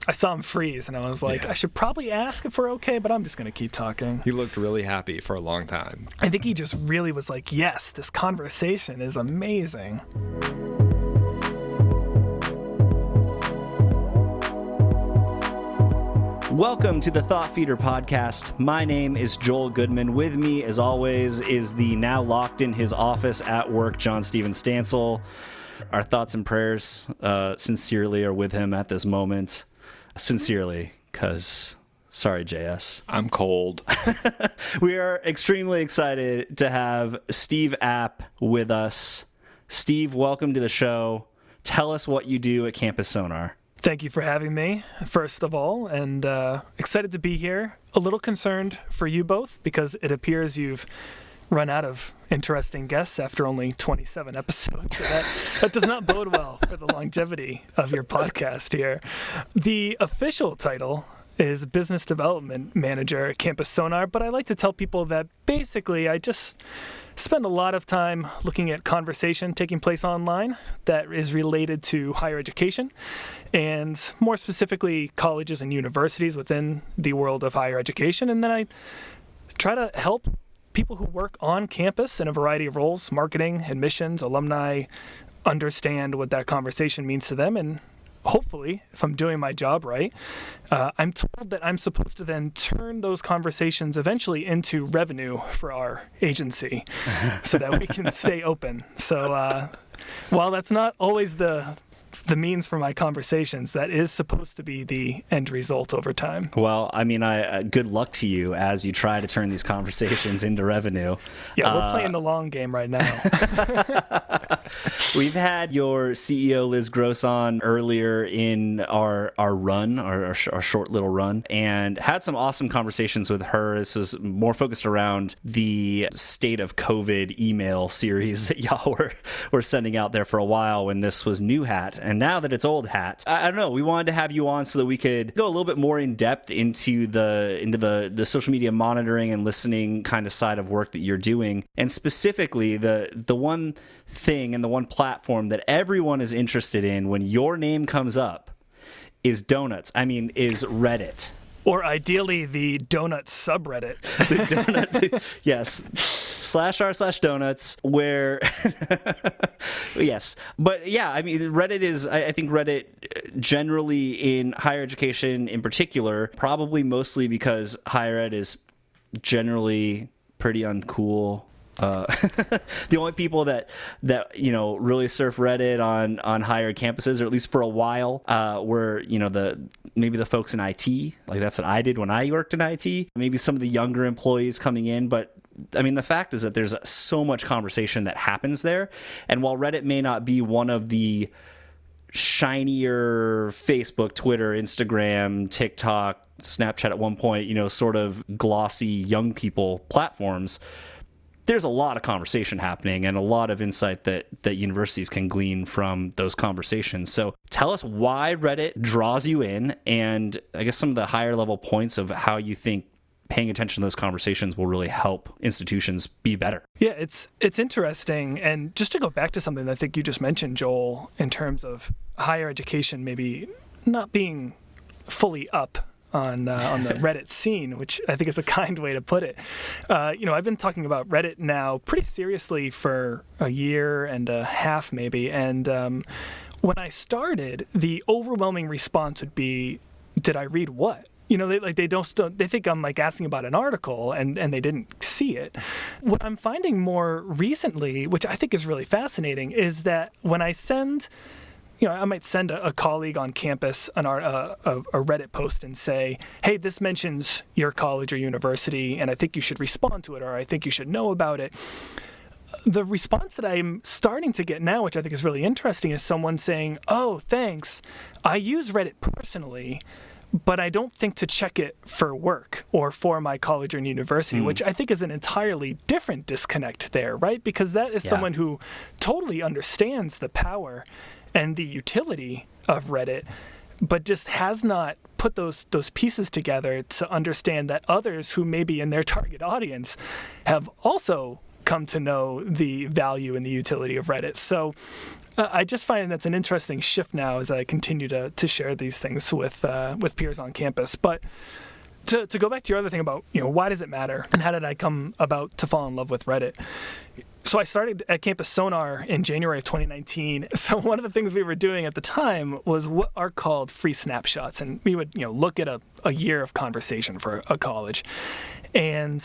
I saw him freeze, and I was like, I should probably ask if we're okay, but I'm just going to keep talking. He looked really happy for a long time. I think he just really was like, yes, this conversation is amazing. Welcome to the Thought Feeder podcast. My name is Joel Goodman. With me, as always, is the now locked in his office at work, John Steven Stansel. Our thoughts and prayers sincerely are with him at this moment. Sincerely, because, sorry, JS. I'm cold. We are extremely excited to have Steve App with us. Steve, welcome to the show. Tell us what you do at Campus Sonar. Thank you for having me, first of all, and excited to be here. A little concerned for you both because it appears you've run out of interesting guests after only 27 episodes. So that does not bode well for the longevity of your podcast here. The official title is Business Development Manager at Campus Sonar, but I like to tell people that basically I just spend a lot of time looking at conversation taking place online that is related to higher education, and more specifically colleges and universities within the world of higher education. And then I try to help people who work on campus in a variety of roles, marketing, admissions, alumni, understand what that conversation means to them. And hopefully, if I'm doing my job right, I'm told that I'm supposed to then turn those conversations eventually into revenue for our agency so that we can stay open. So while that's not always the means for my conversations, that is supposed to be the end result over time. Well, I mean, good luck to you as you try to turn these conversations into revenue. Yeah, we're playing the long game right now. We've had your CEO, Liz Gross, on earlier in our run, our short little run, and had some awesome conversations with her. This was more focused around the state of COVID email series that y'all were sending out there for a while when this was new hat. And now that it's old hat, I don't know, we wanted to have you on so that we could go a little bit more in depth into the social media monitoring and listening kind of side of work that you're doing. And specifically the one thing and the one platform that everyone is interested in when your name comes up is is Reddit. Or ideally, the donut subreddit. The donut, yes, /r/donuts, where, yes. But yeah, I mean, Reddit is, I think Reddit generally in higher education in particular, probably mostly because higher ed is generally pretty uncool. The only people that really surf Reddit on higher campuses, or at least for a while, were maybe the folks in IT. Like that's what I did when I worked in IT. Maybe some of the younger employees coming in, but I mean the fact is that there's so much conversation that happens there, and while Reddit may not be one of the shinier Facebook, Twitter, Instagram, TikTok, Snapchat at one point, sort of glossy young people platforms, there's a lot of conversation happening and a lot of insight that universities can glean from those conversations. So tell us why Reddit draws you in, and I guess some of the higher level points of how you think paying attention to those conversations will really help institutions be better. Yeah, it's interesting. And just to go back to something that I think you just mentioned, Joel, in terms of higher education maybe not being fully up on the Reddit scene, which I think is a kind way to put it. I've been talking about Reddit now pretty seriously for a year and a half maybe, and when I started, the overwhelming response would be, did I read what? They think I'm like asking about an article and they didn't see it. What I'm finding more recently, which I think is really fascinating, is that when I send I might send a colleague on campus a Reddit post and say, hey, this mentions your college or university, and I think you should respond to it, or I think you should know about it. The response that I'm starting to get now, which I think is really interesting, is someone saying, oh, thanks. I use Reddit personally, but I don't think to check it for work or for my college or university, which I think is an entirely different disconnect there, right? Because that is someone who totally understands the power and the utility of Reddit, but just has not put those pieces together to understand that others who may be in their target audience have also come to know the value and the utility of Reddit. So I just find that's an interesting shift now as I continue to share these things with peers on campus. But to go back to your other thing about, why does it matter and how did I come about to fall in love with Reddit? So I started at Campus Sonar in January of 2019. So one of the things we were doing at the time was what are called free snapshots. And we would, look at a year of conversation for a college. And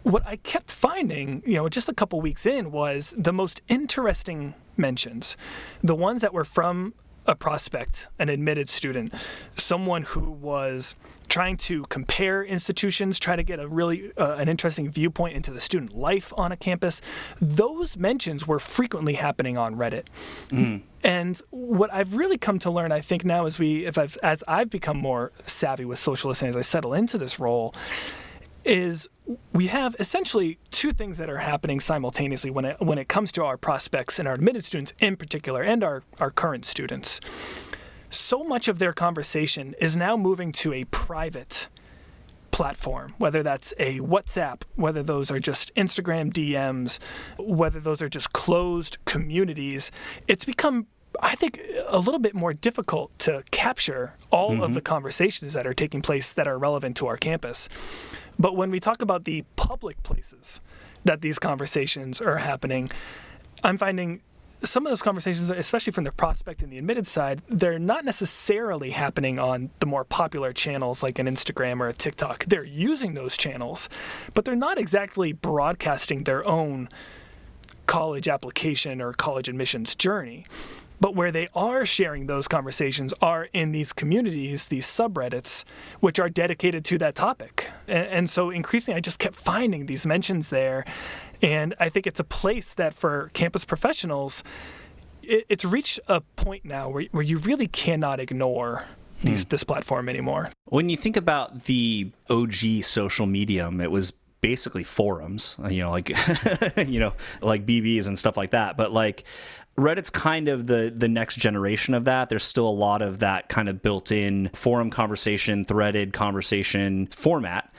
what I kept finding, just a couple weeks in, was the most interesting mentions, the ones that were from a prospect, an admitted student, someone who was trying to compare institutions, try to get a really an interesting viewpoint into the student life on a campus. Those mentions were frequently happening on Reddit. And what I've really come to learn, I think now as I've become more savvy with social listening, as I settle into this role, is we have essentially two things that are happening simultaneously when it comes to our prospects and our admitted students in particular, and our current students. So much of their conversation is now moving to a private platform, whether that's a WhatsApp, whether those are just Instagram DMs, whether those are just closed communities. It's become, I think, a little bit more difficult to capture all of the conversations that are taking place that are relevant to our campus. But when we talk about the public places that these conversations are happening, I'm finding some of those conversations, especially from the prospect and the admitted side, they're not necessarily happening on the more popular channels like an Instagram or a TikTok. They're using those channels, but they're not exactly broadcasting their own college application or college admissions journey. But where they are sharing those conversations are in these communities, these subreddits, which are dedicated to that topic. And so increasingly, I just kept finding these mentions there. And I think it's a place that for campus professionals, it's reached a point now where you really cannot ignore this platform anymore. When you think about the OG social medium, it was basically forums, like BBs and stuff like that. But like Reddit's kind of the next generation of that. There's still a lot of that kind of built-in forum conversation, threaded conversation format.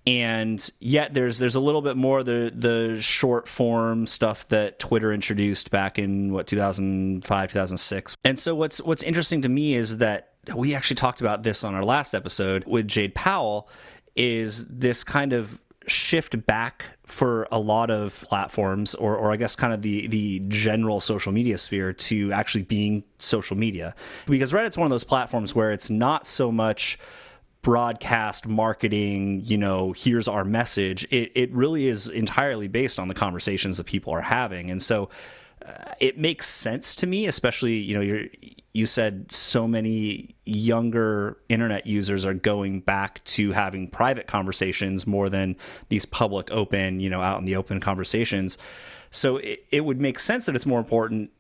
And yet there's a little bit more the short form stuff that Twitter introduced back in 2005, 2006. And so what's interesting to me is that we actually talked about this on our last episode with Jade Powell, is this kind of shift back for a lot of platforms, or I guess kind of the general social media sphere, to actually being social media. Because Reddit's one of those platforms where it's not so much broadcast marketing, here's our message. It really is entirely based on the conversations that people are having. And so it makes sense to me, especially, you said so many younger internet users are going back to having private conversations more than these public open, out in the open conversations. So it would make sense that it's more important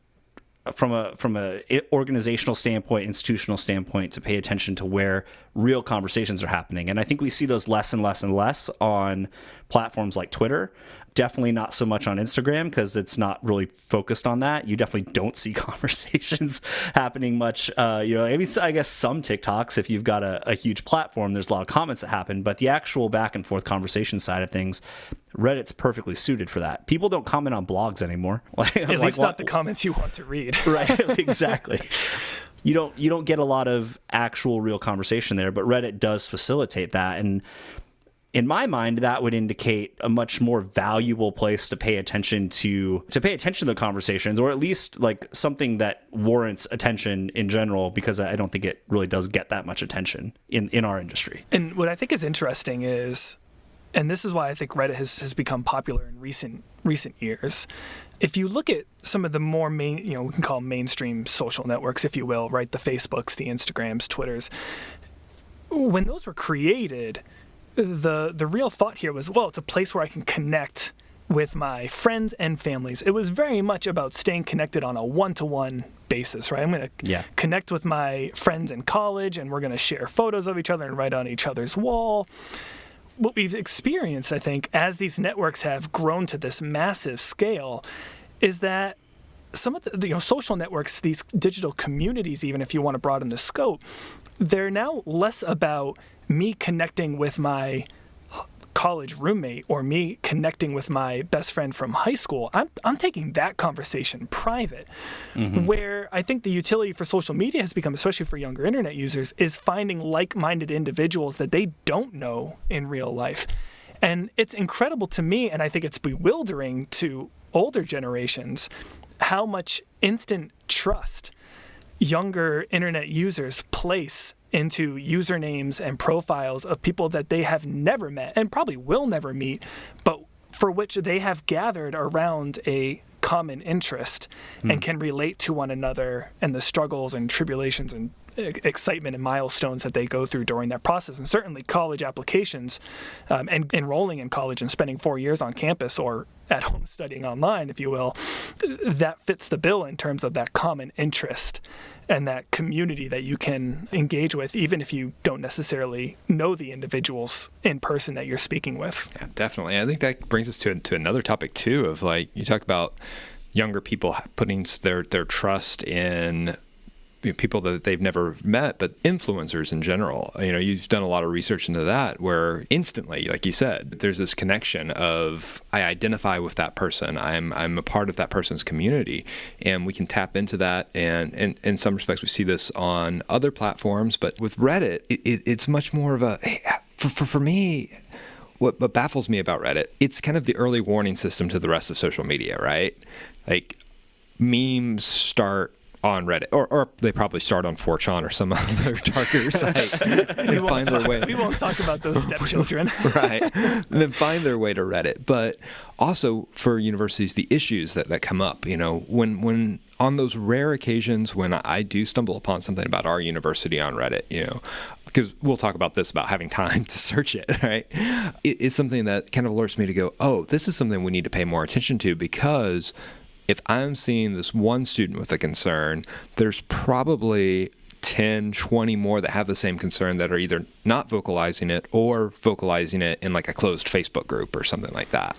from a organizational standpoint, institutional standpoint, to pay attention to where real conversations are happening. And I think we see those less and less and less on platforms like Twitter. Definitely not so much on Instagram, because it's not really focused on that. You definitely don't see conversations happening much. I guess some TikToks, if you've got a huge platform, there's a lot of comments that happen. But the actual back and forth conversation side of things, Reddit's perfectly suited for that. People don't comment on blogs anymore. At least not the comments you want to read. Right, exactly. You don't get a lot of actual real conversation there, but Reddit does facilitate that. And in my mind, that would indicate a much more valuable place to pay attention to the conversations, or at least like something that warrants attention in general, because I don't think it really does get that much attention in our industry. And what I think is interesting is, and this is why I think Reddit has become popular in recent years, if you look at some of the more we can call them mainstream social networks, if you will, right? The Facebooks, the Instagrams, Twitters, when those were created, the real thought here was, well, it's a place where I can connect with my friends and families. It was very much about staying connected on a one-to-one basis, right? I'm going to connect with my friends in college, and we're going to share photos of each other and write on each other's wall. What we've experienced, I think, as these networks have grown to this massive scale, is that some of the social networks, these digital communities, even if you want to broaden the scope, they're now less about me connecting with my college roommate or me connecting with my best friend from high school, I'm taking that conversation private. Where I think the utility for social media has become, especially for younger internet users, is finding like-minded individuals that they don't know in real life. And it's incredible to me, and I think it's bewildering to older generations, how much instant trust younger internet users place into usernames and profiles of people that they have never met and probably will never meet, but for which they have gathered around a common interest and can relate to one another and the struggles and tribulations and excitement and milestones that they go through during that process. And certainly college applications and enrolling in college and spending 4 years on campus or at home studying online, if you will, that fits the bill in terms of that common interest and that community that you can engage with, even if you don't necessarily know the individuals in person that you're speaking with. Yeah, definitely. I think that brings us to another topic too, of like, you talk about younger people putting their trust in people that they've never met, but influencers in general. You've done a lot of research into that, where instantly, like you said, there's this connection of, I identify with that person. I'm a part of that person's community, and we can tap into that. And in some respects, we see this on other platforms, but with Reddit, it's much more of a, for me, what baffles me about Reddit, it's kind of the early warning system to the rest of social media, right? Like, memes start on Reddit, or they probably start on 4chan or some other darker site. We won't talk about those stepchildren. Right. And then find their way to Reddit. But also for universities, the issues that come up, when on those rare occasions when I do stumble upon something about our university on Reddit, because we'll talk about this, about having time to search it, right? It's something that kind of alerts me to go, oh, this is something we need to pay more attention to, because if I'm seeing this one student with a concern, there's probably 10, 20 more that have the same concern that are either not vocalizing it or vocalizing it in like a closed Facebook group or something like that.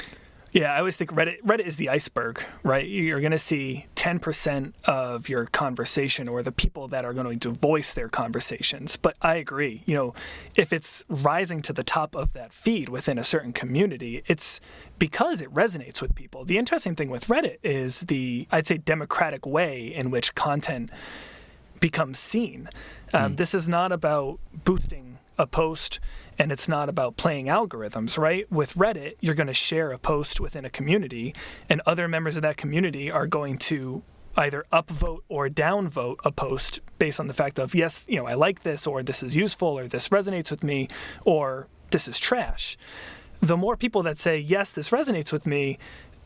Yeah, I always think Reddit is the iceberg, right? You're going to see 10% of your conversation or the people that are going to voice their conversations. But I agree, if it's rising to the top of that feed within a certain community, it's because it resonates with people. The interesting thing with Reddit is the, I'd say, democratic way in which content becomes seen. This is not about boosting a post, and it's not about playing algorithms, right? With Reddit, you're going to share a post within a community, and other members of that community are going to either upvote or downvote a post based on the fact of, yes, I like this, or this is useful, or this resonates with me, or this is trash. The more people that say, yes, this resonates with me,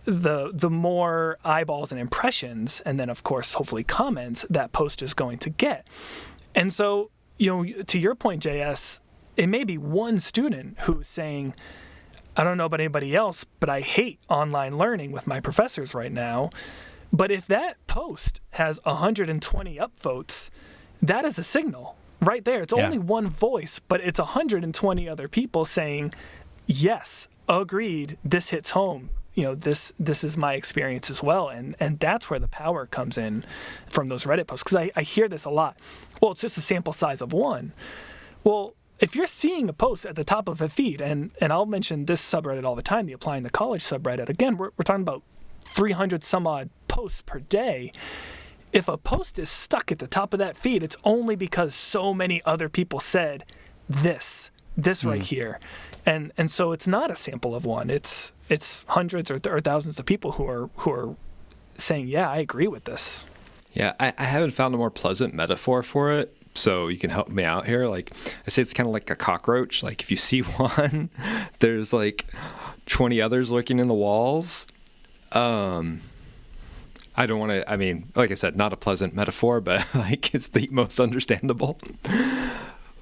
the more eyeballs and impressions, and then, of course, hopefully comments, that post is going to get. And so, to your point, JS, it may be one student who's saying, I don't know about anybody else, but I hate online learning with my professors right now. But if that post has 120 upvotes, that is a signal right there. It's only one voice, but it's 120 other people saying, yes, agreed, this hits home. This is my experience as well. And that's where the power comes in from those Reddit posts. Because I hear this a lot. Well, it's just a sample size of one. Well, if you're seeing a post at the top of a feed, and I'll mention this subreddit all the time, the Applying to College subreddit, again, we're talking about 300 some odd posts per day. If a post is stuck at the top of that feed, it's only because so many other people said this right here. And so it's not a sample of one. It's hundreds or thousands of people who are saying, yeah, I agree with this. Yeah, I haven't found a more pleasant metaphor for it, so you can help me out here. Like, I say it's kind of like a cockroach. Like, if you see one, there's like 20 others lurking in the walls. I don't want to, like I said, not a pleasant metaphor, but like it's the most understandable.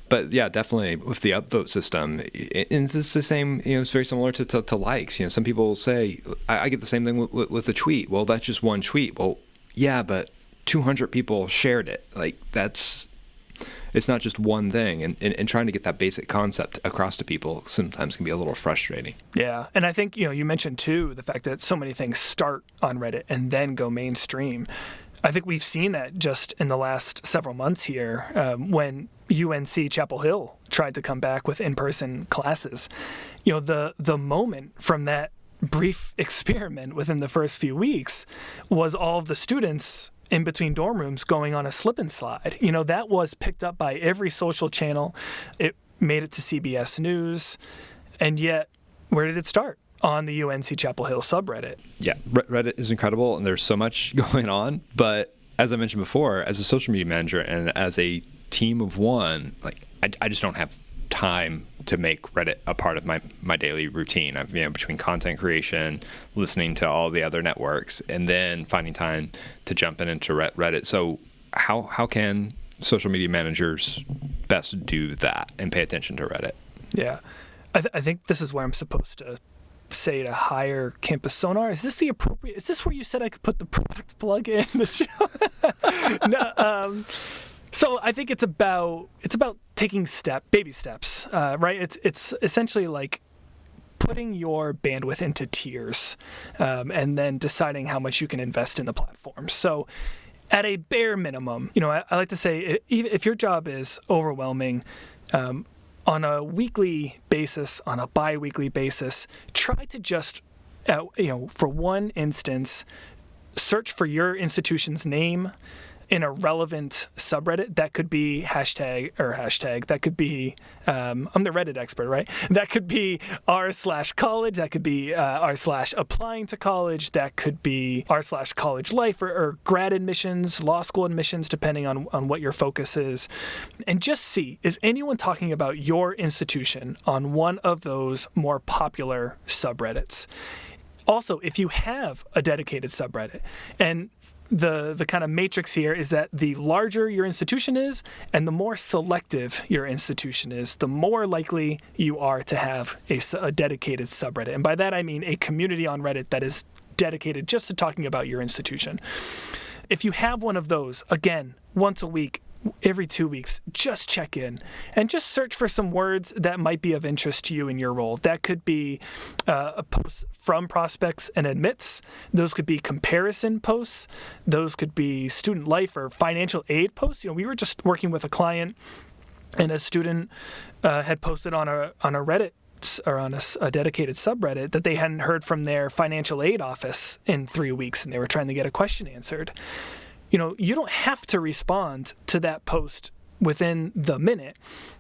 But yeah, definitely with the upvote system, it's the same, it's very similar to likes. Some people say, I get the same thing with a tweet. Well, that's just one tweet. Well, yeah, but 200 people shared it. Like, it's not just one thing. And trying to get that basic concept across to people sometimes can be a little frustrating. Yeah. And I think, you mentioned too, the fact that so many things start on Reddit and then go mainstream. I think we've seen that just in the last several months here, when UNC Chapel Hill tried to come back with in-person classes. The moment from that brief experiment within the first few weeks was all of the students in between dorm rooms going on a slip and slide. That was picked up by every social channel. It made it to CBS News. And yet, where did it start? On the UNC Chapel Hill subreddit. Yeah, Reddit is incredible, and there's so much going on. But as I mentioned before, as a social media manager and as a team of one, I just don't have time to make Reddit a part of my daily routine. I've between content creation, listening to all the other networks, and then finding time to jump into Reddit. So how can social media managers best do that and pay attention to Reddit? Yeah, I think this is where I'm supposed to say to hire Campus Sonar. Is this where you said I could put the product plug in the show? No. So I think it's about taking baby steps, right? It's essentially like putting your bandwidth into tiers, and then deciding how much you can invest in the platform. So at a bare minimum, I like to say, if your job is overwhelming, on a weekly basis, on a bi-weekly basis, try to just, for one instance, search for your institution's name in a relevant subreddit. That could be hashtag, that could be, I'm the Reddit expert, right? That could be r/college, that could be r/applying to college, that could be r/college life or grad admissions, law school admissions, depending on what your focus is. And just see, is anyone talking about your institution on one of those more popular subreddits? Also, if you have a dedicated subreddit, and the kind of matrix here is that the larger your institution is and the more selective your institution is, the more likely you are to have a dedicated subreddit. And by that, I mean a community on Reddit that is dedicated just to talking about your institution. If you have one of those, again, once a week, every 2 weeks, just check in and just search for some words that might be of interest to you in your role. That could be a post from prospects and admits. Those could be comparison posts. Those could be student life or financial aid posts. We were just working with a client, and a student had posted on a Reddit or on a dedicated subreddit that they hadn't heard from their financial aid office in 3 weeks, and they were trying to get a question answered. You don't have to respond to that post within the minute,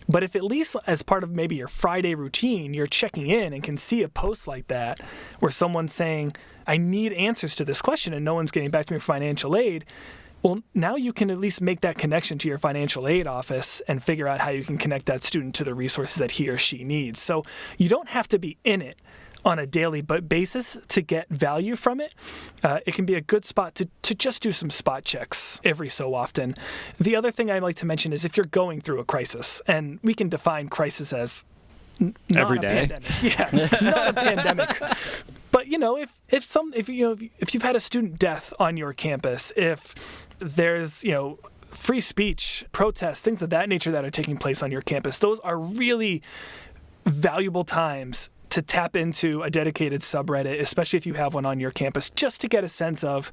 but if at least as part of maybe your Friday routine, you're checking in and can see a post like that where someone's saying, I need answers to this question and no one's getting back to me for financial aid, well, now you can at least make that connection to your financial aid office and figure out how you can connect that student to the resources that he or she needs. So you don't have to be in it on a daily basis to get value from it. It can be a good spot to just do some spot checks every so often. The other thing I like to mention is if you're going through a crisis, and we can define crisis as not every a day. pandemic. Yeah, not a pandemic. But if you've had a student death on your campus, if there's free speech, protests, things of that nature that are taking place on your campus, those are really valuable times to tap into a dedicated subreddit, especially if you have one on your campus, just to get a sense of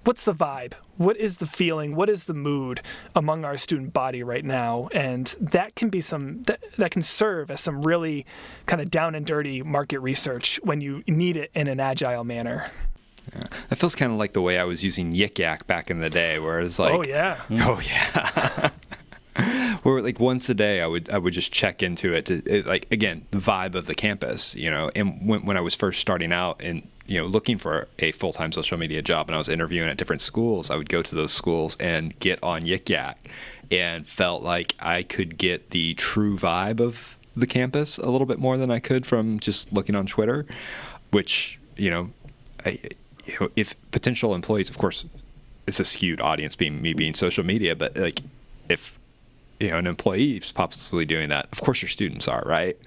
what's the vibe, what is the feeling, what is the mood among our student body right now. And that can be that can serve as some really kind of down and dirty market research when you need it in an agile manner. Yeah. That feels kind of like the way I was using Yik Yak back in the day, where it's like, oh yeah. Where once a day I would just check into it to again, the vibe of the campus, and when I was first starting out and looking for a full-time social media job and I was interviewing at different schools, I would go to those schools and get on Yik Yak and felt like I could get the true vibe of the campus a little bit more than I could from just looking on Twitter, which if potential employees, of course it's a skewed audience being social media, but if an employee is possibly doing that, of course your students are, right?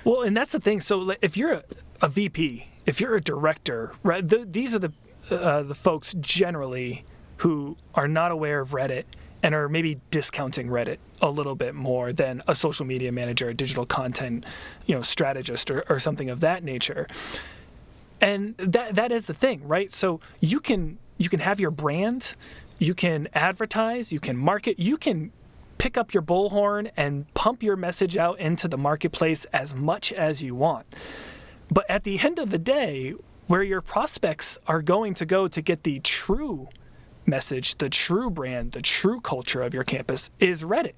Well, and that's the thing. So if you're a VP, if you're a director, right, these are the folks generally who are not aware of Reddit and are maybe discounting Reddit a little bit more than a social media manager, a digital content, strategist or something of that nature. And that is the thing, right? So you can have your brand, you can advertise, you can market, you can pick up your bullhorn and pump your message out into the marketplace as much as you want. But at the end of the day, where your prospects are going to go to get the true message, the true brand, the true culture of your campus is Reddit.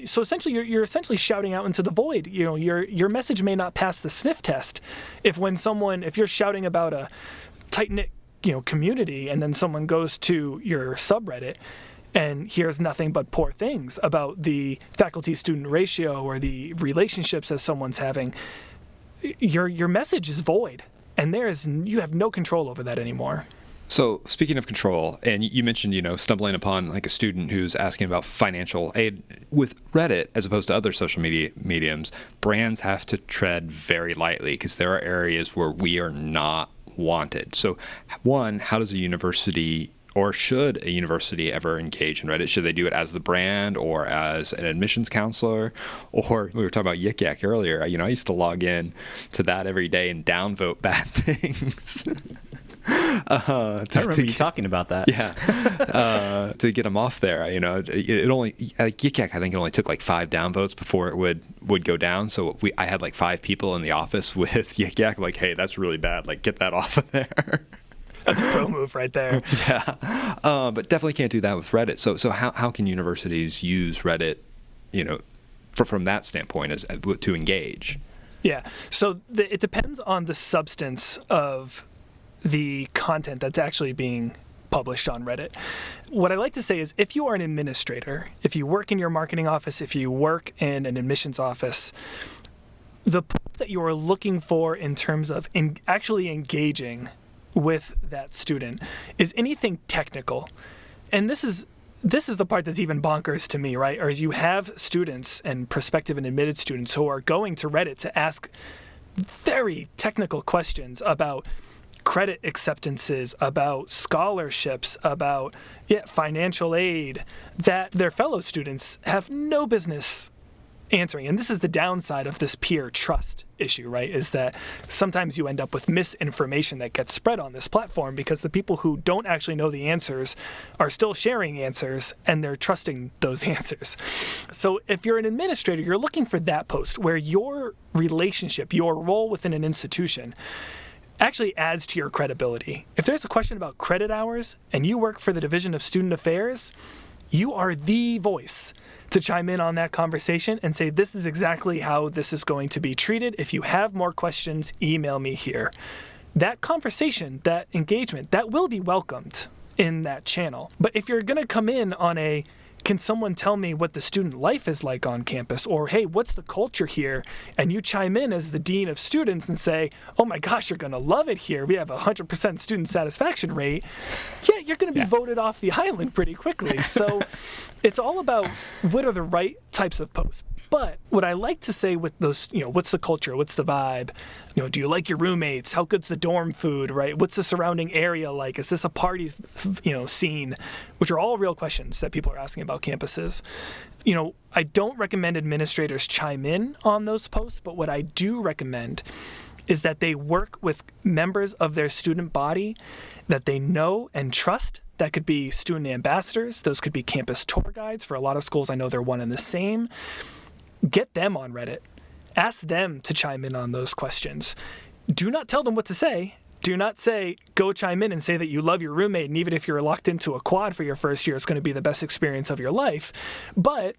So essentially, you're essentially shouting out into the void. You know, your message may not pass the sniff test. If you're shouting about a tight-knit, community, and then someone goes to your subreddit and hears nothing but poor things about the faculty-student ratio or the relationships that someone's having, your message is void, and you have no control over that anymore. So speaking of control, and you mentioned, stumbling upon like a student who's asking about financial aid with Reddit, as opposed to other social media mediums, brands have to tread very lightly because there are areas where we are not wanted. So one, how does a university or should a university ever engage in Reddit? Should they do it as the brand or as an admissions counselor? Or we were talking about Yik Yak earlier. I used to log in to that every day and downvote bad things. I remember you talking about that. Yeah, to get them off there. It only Yik Yak, I think it only took like 5 downvotes before it would go down. So I had like 5 people in the office with Yik Yak. Like, hey, that's really bad. Like, get that off of there. That's a pro move right there. Yeah, but definitely can't do that with Reddit. So how can universities use Reddit, from that standpoint as to engage? Yeah. So it depends on the substance of the content that's actually being published on Reddit. What I like to say is, if you are an administrator, if you work in your marketing office, if you work in an admissions office, the post that you are looking for in terms of actually engaging with that student is anything technical. And this is the part that's even bonkers to me, right? Or you have students and prospective and admitted students who are going to Reddit to ask very technical questions about credit acceptances, about scholarships, about financial aid, that their fellow students have no business answering. And this is the downside of this peer trust issue, right? Is that sometimes you end up with misinformation that gets spread on this platform because the people who don't actually know the answers are still sharing answers and they're trusting those answers. So if you're an administrator, you're looking for that post where your relationship, your role within an institution actually adds to your credibility. If there's a question about credit hours and you work for the Division of Student Affairs, you are the voice to chime in on that conversation and say, this is exactly how this is going to be treated. If you have more questions, email me here. That conversation, that engagement, that will be welcomed in that channel. But if you're going to come in on can someone tell me what the student life is like on campus? Or, hey, what's the culture here? And you chime in as the dean of students and say, oh my gosh, you're going to love it here. We have a 100% student satisfaction rate. Yeah, you're going to be voted off the island pretty quickly. So it's all about what are the right types of posts. But what I like to say with those, what's the culture? What's the vibe? Do you like your roommates? How good's the dorm food, right? What's the surrounding area like? Is this a party, scene? Which are all real questions that people are asking about campuses. I don't recommend administrators chime in on those posts, but what I do recommend is that they work with members of their student body that they know and trust. That could be student ambassadors. Those could be campus tour guides. For a lot of schools, I know they're one and the same. Get them on Reddit. Ask them to chime in on those questions. Do not tell them what to say. Do not say, go chime in and say that you love your roommate, and even if you're locked into a quad for your first year, it's going to be the best experience of your life. But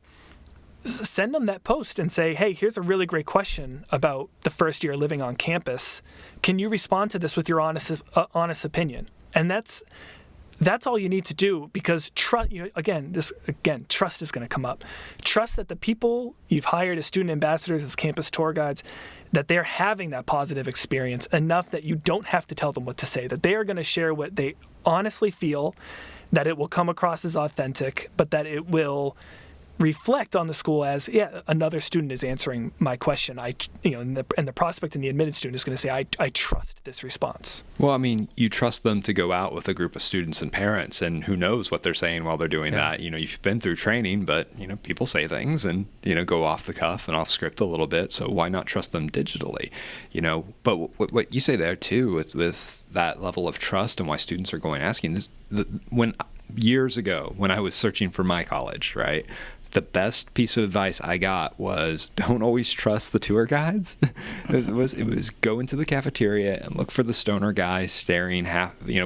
send them that post and say, hey, here's a really great question about the first year living on campus. Can you respond to this with your honest opinion? And that's all you need to do, because trust is going to come up. Trust that the people you've hired as student ambassadors, as campus tour guides, that they're having that positive experience enough that you don't have to tell them what to say, that they are going to share what they honestly feel, that it will come across as authentic, but that it will reflect on the school as, another student is answering my question. And the prospect and the admitted student is going to say, I trust this response. Well, I mean, you trust them to go out with a group of students and parents, and who knows what they're saying while they're doing that. You've been through training, but, people say things and, go off the cuff and off script a little bit. So why not trust them digitally? But what you say there too, with that level of trust and why students are going asking this, when years ago when I was searching for my college, right? The best piece of advice I got was don't always trust the tour guides. it was go into the cafeteria and look for the stoner guy staring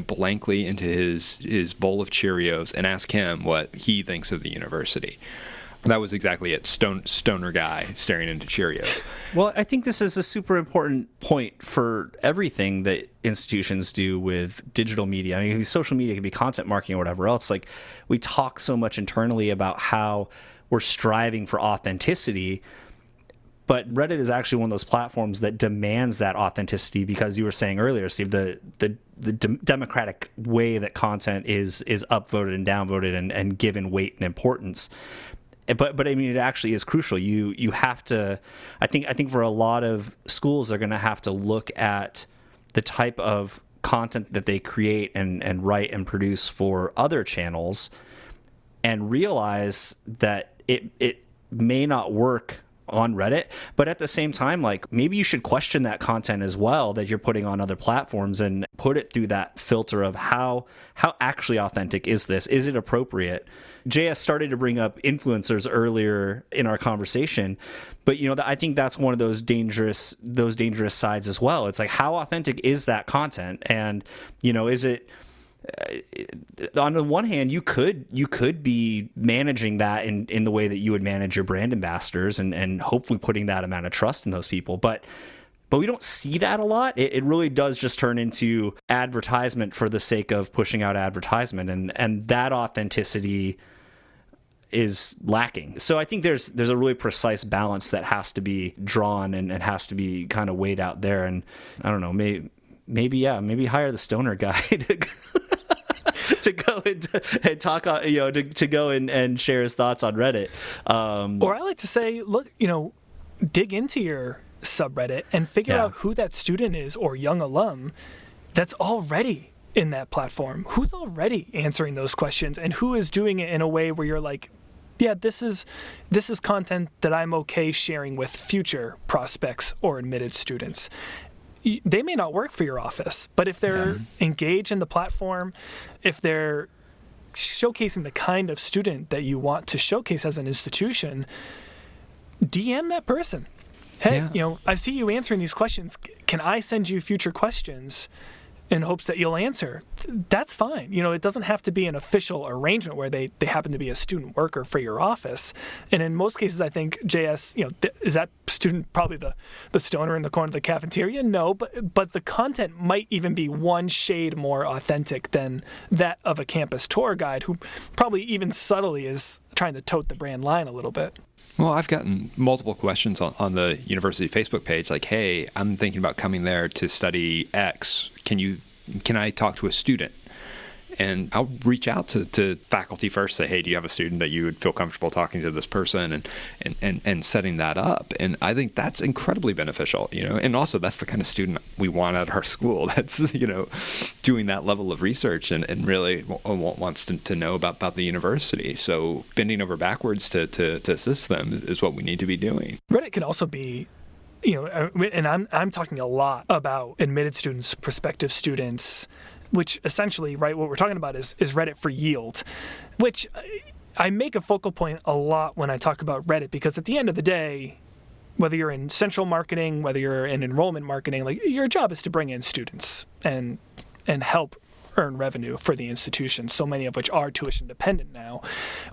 blankly into his bowl of Cheerios and ask him what he thinks of the university. That was exactly it. Stoner guy staring into Cheerios. Well, I think this is a super important point for everything that institutions do with digital media. I mean, social media can be content marketing or whatever else. Like, we talk so much internally about how we're striving for authenticity, but Reddit is actually one of those platforms that demands that authenticity because you were saying earlier, Steve, the democratic way that content is upvoted and downvoted and given weight and importance. But I mean, it actually is crucial. You have to. I think for a lot of schools, they're going to have to look at the type of content that they create and write and produce for other channels, and realize that it may not work on Reddit, but at the same time, like, maybe you should question that content as well that you're putting on other platforms and put it through that filter of how actually authentic is this? Is it appropriate? JS started to bring up influencers earlier in our conversation, but I think that's one of those dangerous sides as well. It's like, how authentic is that content? And is it on the one hand, you could be managing that in the way that you would manage your brand ambassadors and hopefully putting that amount of trust in those people. But we don't see that a lot. It really does just turn into advertisement for the sake of pushing out advertisement, and that authenticity is lacking. So I think there's a really precise balance that has to be drawn and has to be kind of weighed out there. And I don't know, maybe hire the stoner guy to go and talk on, to go and share his thoughts on Reddit. Or I like to say, look, dig into your subreddit and figure out who that student is or young alum that's already in that platform. Who's already answering those questions and who is doing it in a way where you're like, yeah, this is content that I'm okay sharing with future prospects or admitted students. They may not work for your office, but if they're engaged in the platform, if they're showcasing the kind of student that you want to showcase as an institution, DM that person. Hey, I see you answering these questions. Can I send you future questions in hopes that you'll answer? That's fine. It doesn't have to be an official arrangement where they happen to be a student worker for your office. And in most cases, I think JS, is that student probably the stoner in the corner of the cafeteria? No, but the content might even be one shade more authentic than that of a campus tour guide who probably even subtly is trying to tote the brand line a little bit. Well, I've gotten multiple questions on the university Facebook page, like, hey, I'm thinking about coming there to study X. Can I talk to a student? And I'll reach out to faculty first, say, hey, do you have a student that you would feel comfortable talking to this person and setting that up? And I think that's incredibly beneficial, and also that's the kind of student we want at our school. That's, doing that level of research and really wants to know about the university. So bending over backwards to assist them is what we need to be doing. Reddit can also be, and I'm talking a lot about admitted students, prospective students, which essentially, right, what we're talking about is Reddit for yield, which I make a focal point a lot when I talk about Reddit, because at the end of the day, whether you're in central marketing, whether you're in enrollment marketing, like, your job is to bring in students and help earn revenue for the institution, so many of which are tuition dependent now.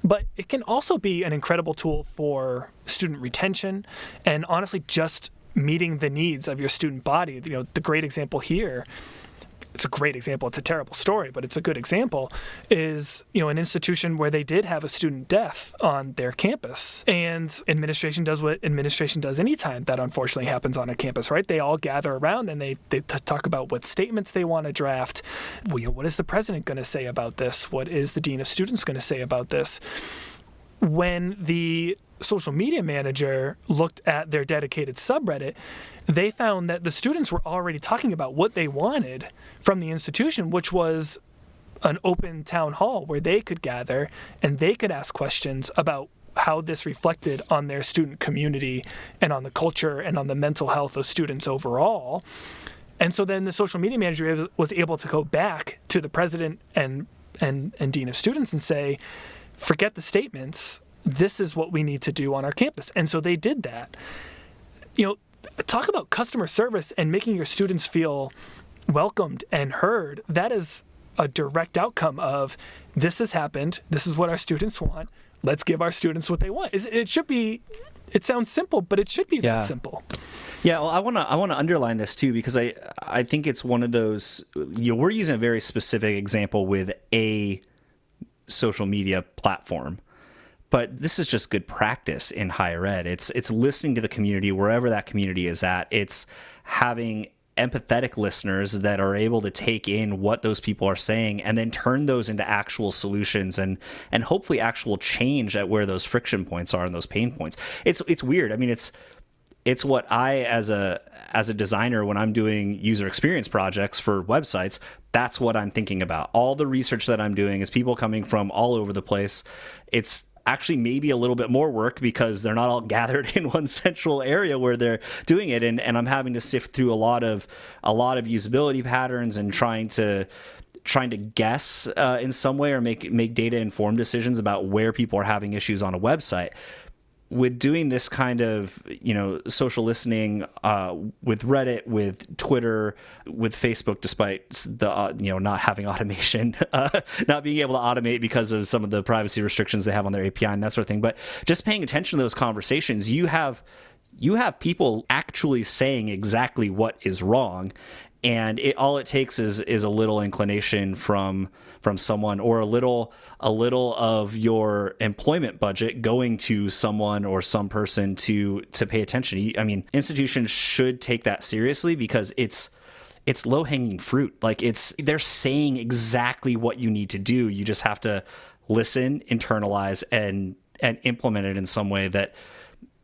But it can also be an incredible tool for student retention and honestly just meeting the needs of your student body. The great example here, it's a great example, it's a terrible story, but it's a good example, is an institution where they did have a student death on their campus. And administration does what administration does anytime that unfortunately happens on a campus, right? They all gather around and they talk about what statements they want to draft. What is the president going to say about this? What is the dean of students going to say about this? When the social media manager looked at their dedicated subreddit, they found that the students were already talking about what they wanted from the institution, which was an open town hall where they could gather and they could ask questions about how this reflected on their student community and on the culture and on the mental health of students overall. And so then the social media manager was able to go back to the president and and dean of students and say, forget the statements. This is what we need to do on our campus. And so they did that. Talk about customer service and making your students feel welcomed and heard. That is a direct outcome of this has happened. This is what our students want. Let's give our students what they want. It sounds simple, but it should be that simple. Yeah, well, I want to underline this too, because I think it's one of those, we're using a very specific example with a social media platform, but this is just good practice in higher ed. It's listening to the community wherever that community is at. It's having empathetic listeners that are able to take in what those people are saying and then turn those into actual solutions and hopefully actual change at where those friction points are and those pain points. It's weird. I mean, it's what I, as a designer, when I'm doing user experience projects for websites, that's what I'm thinking about. All the research that I'm doing is people coming from all over the place. It's actually maybe a little bit more work because they're not all gathered in one central area where they're doing it, and I'm having to sift through a lot of usability patterns and trying to guess in some way or make data informed decisions about where people are having issues on a website. With doing this kind of social listening with Reddit, with Twitter, with Facebook, despite the not having automation, not being able to automate because of some of the privacy restrictions they have on their API and that sort of thing, but just paying attention to those conversations, you have people actually saying exactly what is wrong, and all it takes is a little inclination from someone, or a little of your employment budget going to someone or some person to pay attention. I mean, institutions should take that seriously because it's low-hanging fruit. Like they're saying exactly what you need to do. You just have to listen, internalize, and implement it in some way that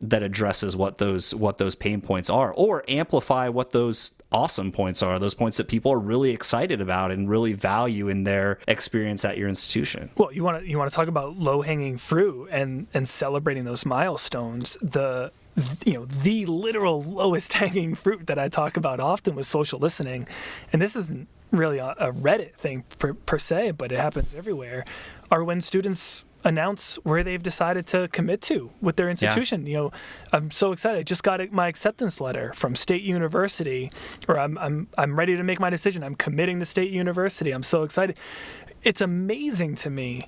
addresses what those pain points are, or amplify what those awesome points are, those points that people are really excited about and really value in their experience at your institution. Well, you want to talk about low-hanging fruit and celebrating those milestones. The literal lowest hanging fruit that I talk about often with social listening, and this isn't really a Reddit thing per se, but it happens everywhere, are when students announce where they've decided to commit to with their institution. Yeah. I'm so excited. I just got my acceptance letter from State University, or I'm ready to make my decision. I'm committing to State University. I'm so excited. It's amazing to me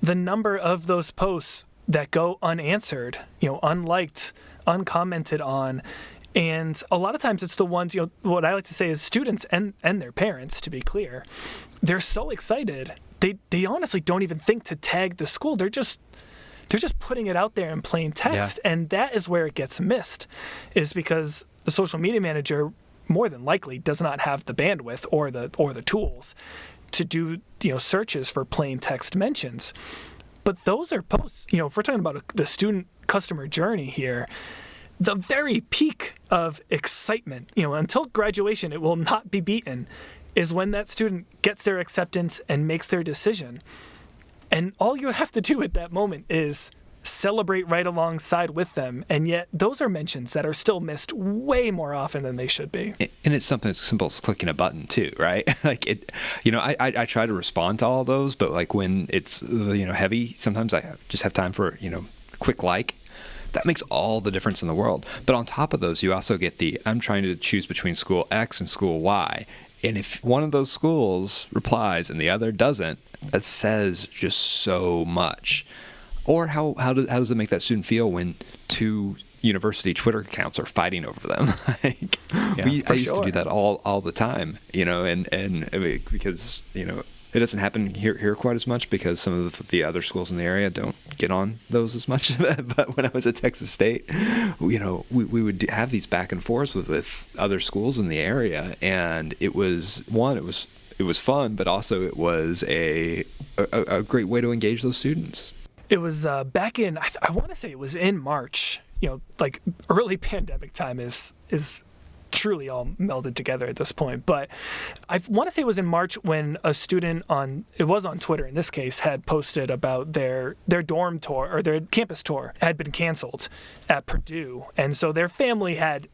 the number of those posts that go unanswered, unliked, uncommented on. And a lot of times it's the ones, what I like to say is students and their parents, to be clear, they're so excited. They honestly don't even think to tag the school. They're just putting it out there in plain text. Yeah. And that is where it gets missed, is because the social media manager more than likely does not have the bandwidth or the tools to do searches for plain text mentions. But those are posts, if we're talking about the student customer journey here, the very peak of excitement, until graduation, it will not be beaten, is when that student gets their acceptance and makes their decision. And all you have to do at that moment is celebrate right alongside with them. And yet those are mentions that are still missed way more often than they should be. And it's something as simple as clicking a button too, right? Like I try to respond to all those, but like when it's, heavy, sometimes I just have time for, quick like. That makes all the difference in the world. But on top of those, you also get I'm trying to choose between school X and school Y. And if one of those schools replies and the other doesn't, that says just so much. Or how does it make that student feel when two university Twitter accounts are fighting over them? I used to do that all the time, and because it doesn't happen here quite as much because some of the other schools in the area don't get on those as much. But when I was at Texas State, we would have these back and forths with other schools in the area, and it was fun, but also it was a great way to engage those students. It was back in, I want to say it was in March. Like early pandemic time is truly all melded together at this point. But I want to say it was in March when a student on Twitter in this case had posted about their dorm tour or their campus tour had been canceled at Purdue. And so their family had,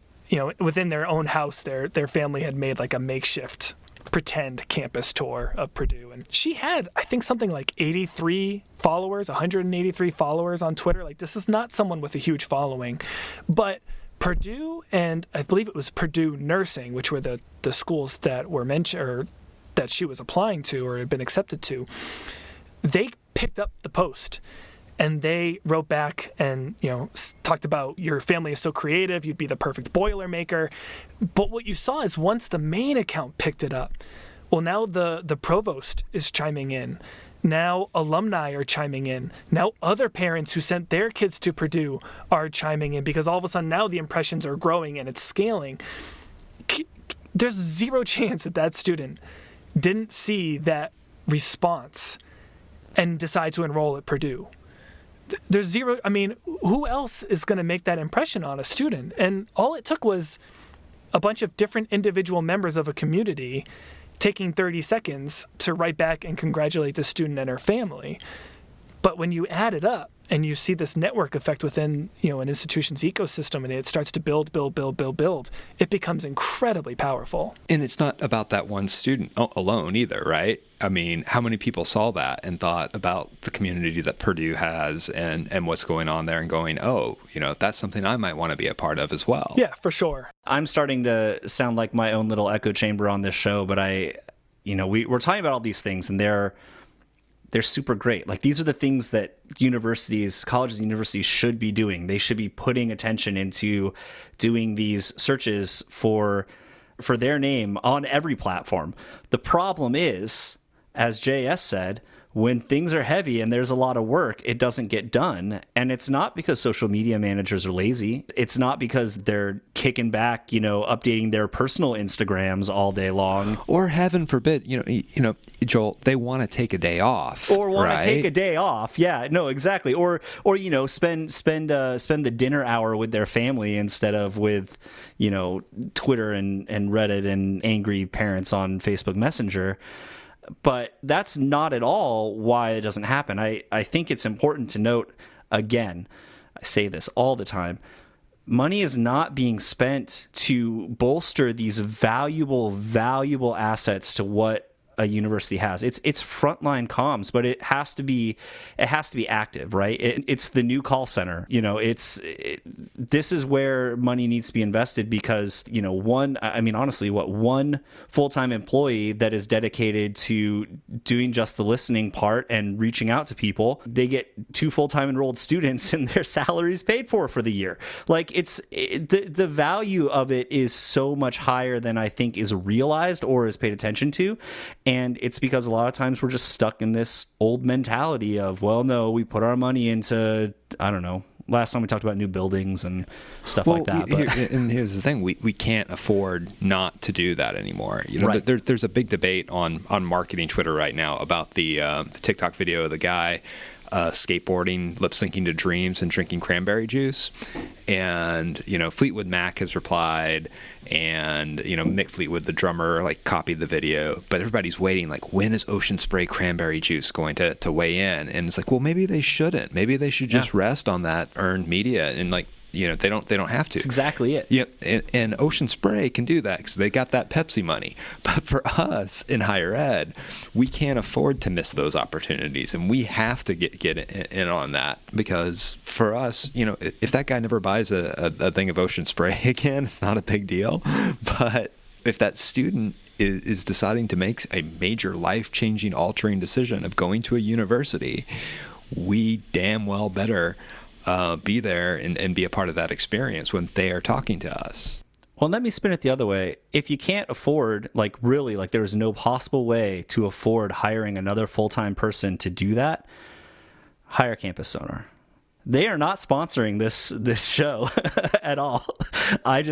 within their own house, their family had made like a makeshift pretend campus tour of Purdue. And she had, I think, something like 83 followers, 183 followers on Twitter. Like, this is not someone with a huge following. But Purdue, and I believe it was Purdue Nursing, which were the schools that were mentioned, or that she was applying to or had been accepted to, they picked up the post. And they wrote back and, talked about your family is so creative, you'd be the perfect Boilermaker. But what you saw is once the main account picked it up, well, now the provost is chiming in. Now alumni are chiming in. Now other parents who sent their kids to Purdue are chiming in, because all of a sudden now the impressions are growing and it's scaling. There's zero chance that student didn't see that response and decide to enroll at Purdue. There's zero. I mean, who else is going to make that impression on a student? And all it took was a bunch of different individual members of a community taking 30 seconds to write back and congratulate the student and her family. But when you add it up and you see this network effect within, an institution's ecosystem, and it starts to build, it becomes incredibly powerful. And it's not about that one student alone either, right? I mean, how many people saw that and thought about the community that Purdue has and what's going on there and going, oh, that's something I might want to be a part of as well. Yeah, for sure. I'm starting to sound like my own little echo chamber on this show, but we're talking about all these things, and they're super great. Like, these are the things that colleges and universities should be doing. They should be putting attention into doing these searches for their name on every platform. The problem is, as JS said, when things are heavy and there's a lot of work, it doesn't get done. And it's not because social media managers are lazy. It's not because they're kicking back, updating their personal Instagrams all day long. Or heaven forbid, Joel, they want to take a day off. Or want to take a day off. Yeah, no, exactly. Or spend the dinner hour with their family instead of with, Twitter and Reddit and angry parents on Facebook Messenger. But that's not at all why it doesn't happen. I think it's important to note, again, I say this all the time, money is not being spent to bolster these valuable assets to what a university has. It's frontline comms, but it has to be active, right? It's the new call center. This is where money needs to be invested, because one full-time employee that is dedicated to doing just the listening part and reaching out to people, they get 2 full-time enrolled students and their salaries paid for the year. Like, the value of it is so much higher than I think is realized or is paid attention to. And it's because a lot of times we're just stuck in this old mentality of, well, no, we put our money into, I don't know, last time we talked about new buildings and stuff like that. And here's the thing, we can't afford not to do that anymore. Right. There's a big debate on marketing Twitter right now about the TikTok video of the guy skateboarding, lip syncing to Dreams and drinking cranberry juice. And, Fleetwood Mac has replied, and, Mick Fleetwood, the drummer, copied the video, but everybody's waiting, when is Ocean Spray cranberry juice going to weigh in? And it's well, maybe they shouldn't. Maybe they should just rest on that earned media and they don't have to. That's exactly it. Yep. And Ocean Spray can do that because they got that Pepsi money. But for us in higher ed, we can't afford to miss those opportunities, and we have to get in on that, because for us, if that guy never buys a thing of Ocean Spray again, it's not a big deal. But if that student is deciding to make a major life-changing, altering decision of going to a university, we damn well better be there and be a part of that experience when they are talking to us. Well, let me spin it the other way. If you can't afford, there is no possible way to afford hiring another full-time person to do that, hire Campus Sonar. They are not sponsoring this show at all. I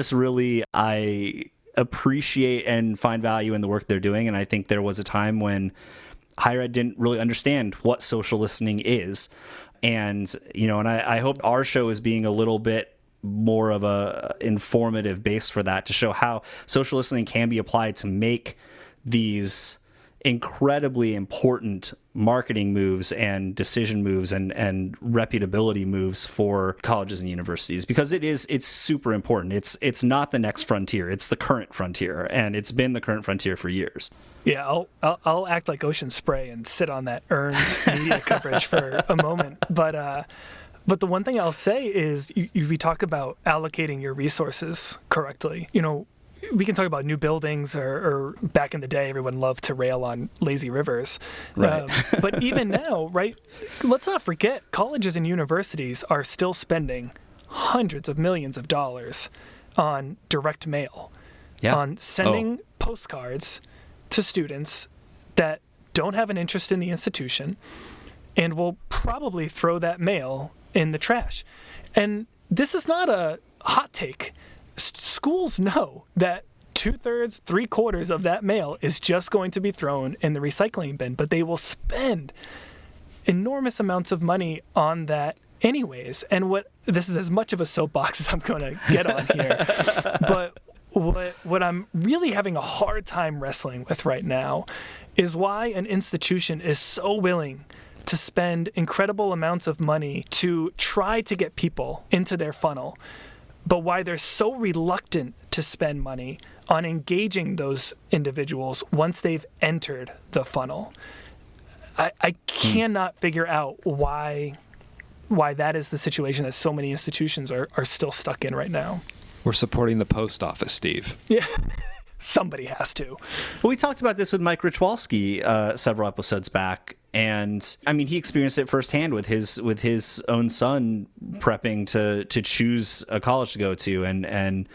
appreciate and find value in the work they're doing, and I think there was a time when higher ed didn't really understand what social listening is. And, and I hope our show is being a little bit more of a informative base for that, to show how social listening can be applied to make these incredibly important marketing moves and decision moves and reputability moves for colleges and universities, because it's super important. It's not the next frontier. It's the current frontier, and it's been the current frontier for years. Yeah, I'll act like Ocean Spray and sit on that earned media coverage for a moment. But the one thing I'll say is we talk about allocating your resources correctly. We can talk about new buildings or back in the day, everyone loved to rail on lazy rivers. Right. But even now, right, let's not forget, colleges and universities are still spending hundreds of millions of dollars on direct mail, on sending postcards to students that don't have an interest in the institution and will probably throw that mail in the trash. And this is not a hot take. Schools know that 2/3, 3/4 of that mail is just going to be thrown in the recycling bin, but they will spend enormous amounts of money on that anyways. And this is as much of a soapbox as I'm going to get on here, but what I'm really having a hard time wrestling with right now is why an institution is so willing to spend incredible amounts of money to try to get people into their funnel, but why they're so reluctant to spend money on engaging those individuals once they've entered the funnel. I cannot figure out why that is the situation that so many institutions are still stuck in right now. We're supporting the post office, Steve. Yeah. Somebody has to. Well, we talked about this with Mike Richwalski several episodes back, and I mean, he experienced it firsthand with his own son prepping to choose a college to go to, and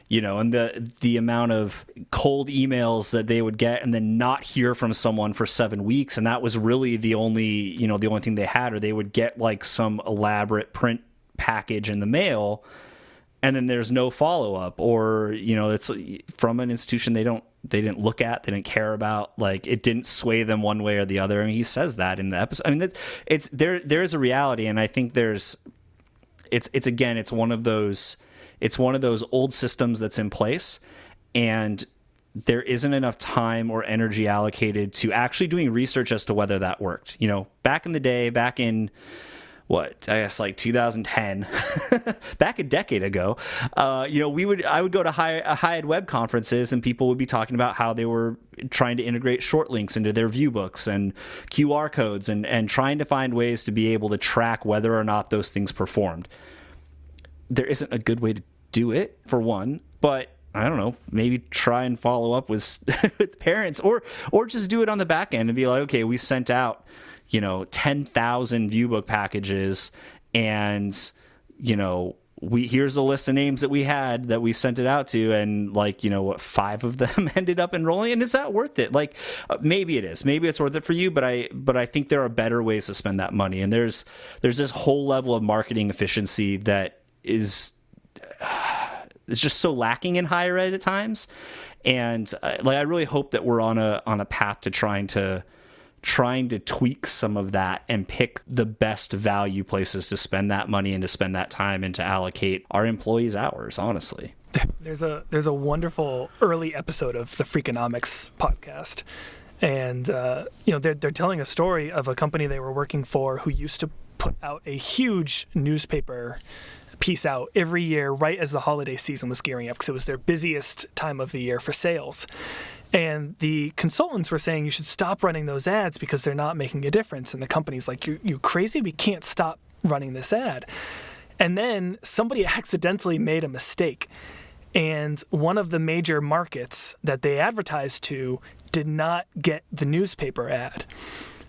the amount of cold emails that they would get and then not hear from someone for 7 weeks, and that was really the only thing they had, or they would get like some elaborate print package in the mail, and then there's no follow-up, or it's from an institution they didn't look at, they didn't care about, like it didn't sway them one way or the other. I mean, he says that in the episode. I mean, there's a reality, and I think it's one of those old systems that's in place, and there isn't enough time or energy allocated to actually doing research as to whether that worked. Back in the day, back in like 2010, back a decade ago, I would go to high ed web conferences, and people would be talking about how they were trying to integrate short links into their view books and QR codes and trying to find ways to be able to track whether or not those things performed. There isn't a good way to do it, for one, but I don't know, maybe try and follow up with parents, or just do it on the back end and be like, okay, we sent out 10,000 viewbook packages, and here's the list of names that we sent it out to, and 5 of them ended up enrolling. And is that worth it? Maybe it is. Maybe it's worth it for you, but I think there are better ways to spend that money. And there's this whole level of marketing efficiency that is just so lacking in higher ed at times. And I really hope that we're on a path to trying to tweak some of that and pick the best value places to spend that money and to spend that time and to allocate our employees' hours, honestly. There's a wonderful early episode of the Freakonomics podcast, and they're telling a story of a company they were working for who used to put out a huge newspaper piece out every year right as the holiday season was gearing up, because it was their busiest time of the year for sales. And the consultants were saying you should stop running those ads because they're not making a difference. And the company's like, you crazy? We can't stop running this ad. And then somebody accidentally made a mistake. And one of the major markets that they advertised to did not get the newspaper ad.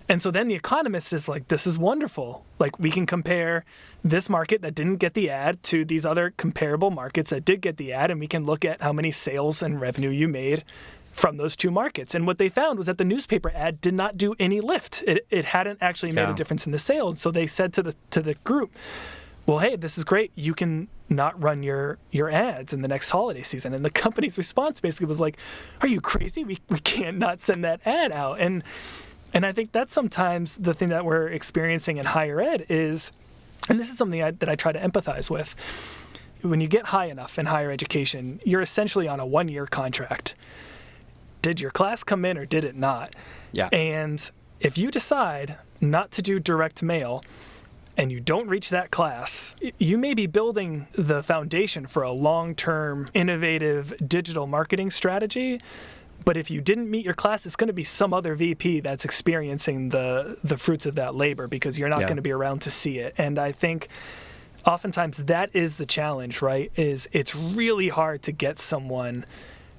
And so then the Economist is like, this is wonderful. Like, we can compare this market that didn't get the ad to these other comparable markets that did get the ad, and we can look at how many sales and revenue you made from those two markets. And what they found was that the newspaper ad did not do any lift. It hadn't actually made a difference in the sales. So they said to the group, well, hey, this is great. You can not run your ads in the next holiday season. And the company's response basically was like, are you crazy? We can't not send that ad out. And I think that's sometimes the thing that we're experiencing in higher ed is, and this is something that I try to empathize with, when you get high enough in higher education, you're essentially on a 1-year contract. Did your class come in or did it not? Yeah. And if you decide not to do direct mail and you don't reach that class, you may be building the foundation for a long-term, innovative digital marketing strategy, But if you didn't meet your class, it's going to be some other VP that's experiencing the fruits of that labor, because you're not going to be around to see it. And I think oftentimes that is the challenge, right? Is it's really hard to get someone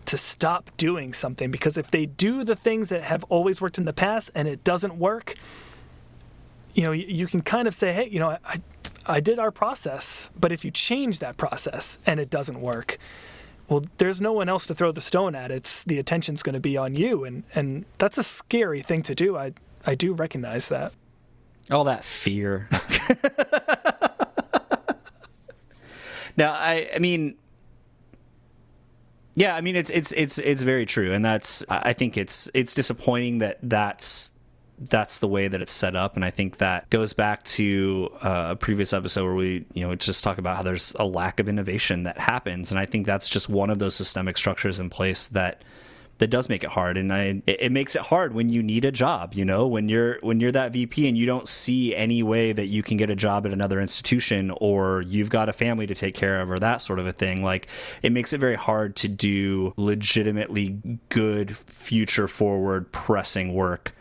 to stop doing something, because if they do the things that have always worked in the past and it doesn't work, you can kind of say, hey, I did our process, but if you change that process and it doesn't work, well, there's no one else to throw the stone at. The attention's going to be on you, and that's a scary thing to do. I do recognize that. All that fear. Now, I mean, it's very true, and I think it's disappointing that's the way that it's set up, and I think that goes back to a previous episode where we just talk about how there's a lack of innovation that happens, and I think that's just one of those systemic structures in place that does make it hard. And it makes it hard when you need a job, when you're that VP and you don't see any way that you can get a job at another institution, or you've got a family to take care of, or that sort of a thing. Like, it makes it very hard to do legitimately good, future forward pressing work.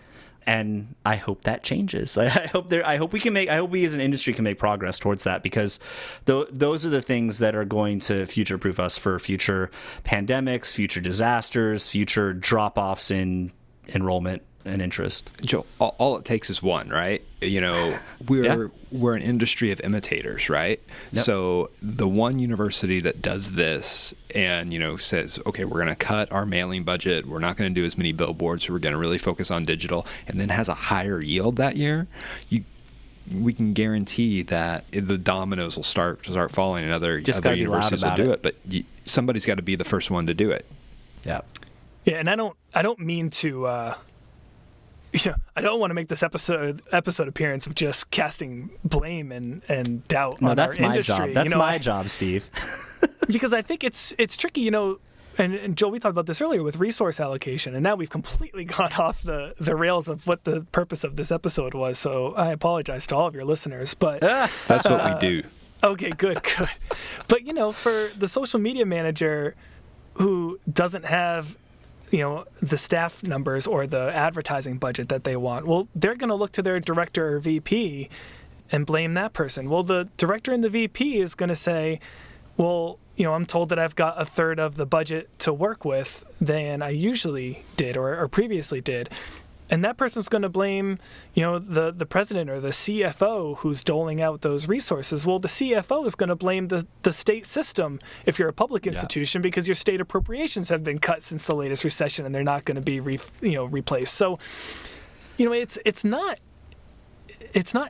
And I hope that changes. I hope we as an industry can make progress towards that, because those are the things that are going to future-proof us for future pandemics, future disasters, future drop-offs in enrollment and interest. Joe, all it takes is one, right? We're an industry of imitators, right? Yep. So the one university that does this and says, okay, we're going to cut our mailing budget, we're not going to do as many billboards, we're going to really focus on digital, and then has a higher yield that year, we can guarantee that the dominoes will start falling, and other universities will do it. But somebody's got to be the first one to do it. Yeah. Yeah, and I don't mean to. I don't want to make this episode appearance of just casting blame and doubt on our industry. That's my job, Steve. Because I think it's tricky, and Joel, we talked about this earlier with resource allocation, and now we've completely gone off the rails of what the purpose of this episode was. So I apologize to all of your listeners, but that's what we do. Okay, good. But for the social media manager who doesn't have the staff numbers or the advertising budget that they want, well, they're going to look to their director or VP and blame that person. Well, the director and the VP is going to say, well, I'm told that I've got a third of the budget to work with than I usually did or previously did. And that person's going to blame, the president or the CFO who's doling out those resources. Well, the CFO is going to blame the state system if you're a public institution, because your state appropriations have been cut since the latest recession and they're not going to be replaced. So, it's not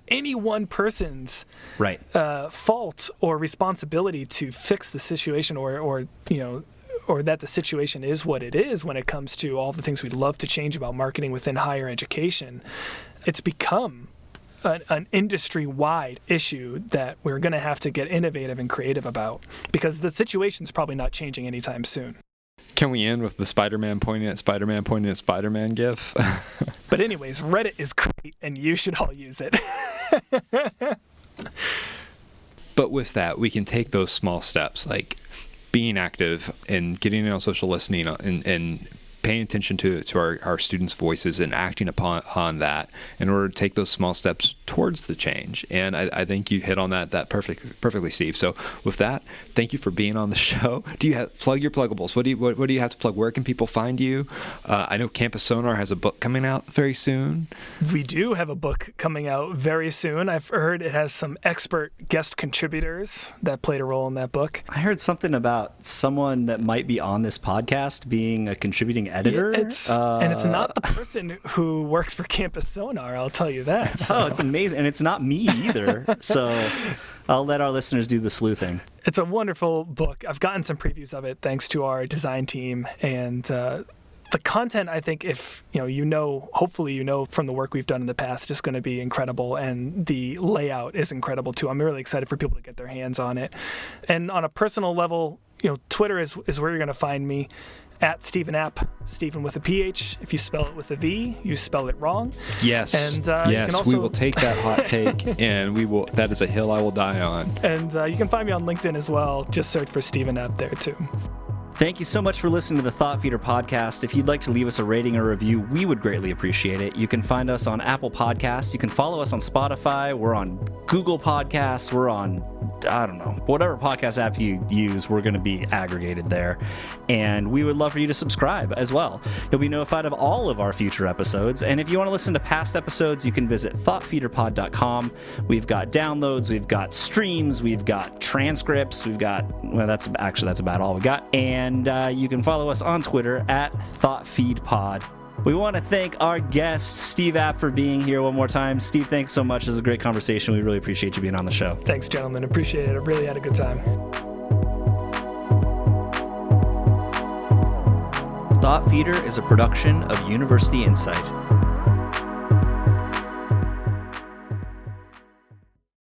any one person's fault or responsibility to fix the situation or that the situation is what it is when it comes to all the things we'd love to change about marketing within higher education. It's become an industry-wide issue that we're going to have to get innovative and creative about, because the situation's probably not changing anytime soon. Can we end with the Spider-Man pointing at Spider-Man gif? But anyways, Reddit is great, and you should all use it. But with that, we can take those small steps, like being active and getting in on social listening and paying attention to our students' voices and acting upon that in order to take those small steps towards the change. And I think you hit on that perfectly, Steve. So with that, thank you for being on the show. Do you plug your pluggables? What do you have to plug? Where can people find you? I know Campus Sonar has a book coming out very soon. We do have a book coming out very soon. I've heard it has some expert guest contributors that played a role in that book. I heard something about someone that might be on this podcast being a contributing editor. And it's not the person who works for Campus Sonar, I'll tell you that. So. Oh, it's amazing. And it's not me either. So I'll let our listeners do the sleuthing. It's a wonderful book. I've gotten some previews of it thanks to our design team. And the content, I think, if hopefully from the work we've done in the past, is going to be incredible. And the layout is incredible too. I'm really excited for people to get their hands on it. And on a personal level, Twitter is where you're going to find me. At Stephen App, Stephen with a PH. If you spell it with a V, you spell it wrong. Yes. And we will take that hot take, and we will. That is a hill I will die on. And you can find me on LinkedIn as well. Just search for Stephen App there too. Thank you so much for listening to the Thought Feeder podcast. If you'd like to leave us a rating or review, we would greatly appreciate it. You can find us on Apple Podcasts. You can follow us on Spotify. We're on Google Podcasts. We're on, I don't know, whatever podcast app you use, we're going to be aggregated there. And we would love for you to subscribe as well. You'll be notified of all of our future episodes. And if you want to listen to past episodes, you can visit thoughtfeederpod.com. We've got downloads, we've got streams, we've got transcripts, we've got, well, that's about all we got. And you can follow us on Twitter at ThoughtFeedPod. We want to thank our guest, Steve App, for being here one more time. Steve, thanks so much. This is a great conversation. We really appreciate you being on the show. Thanks, gentlemen. Appreciate it. I really had a good time. Thought Feeder is a production of University Insight.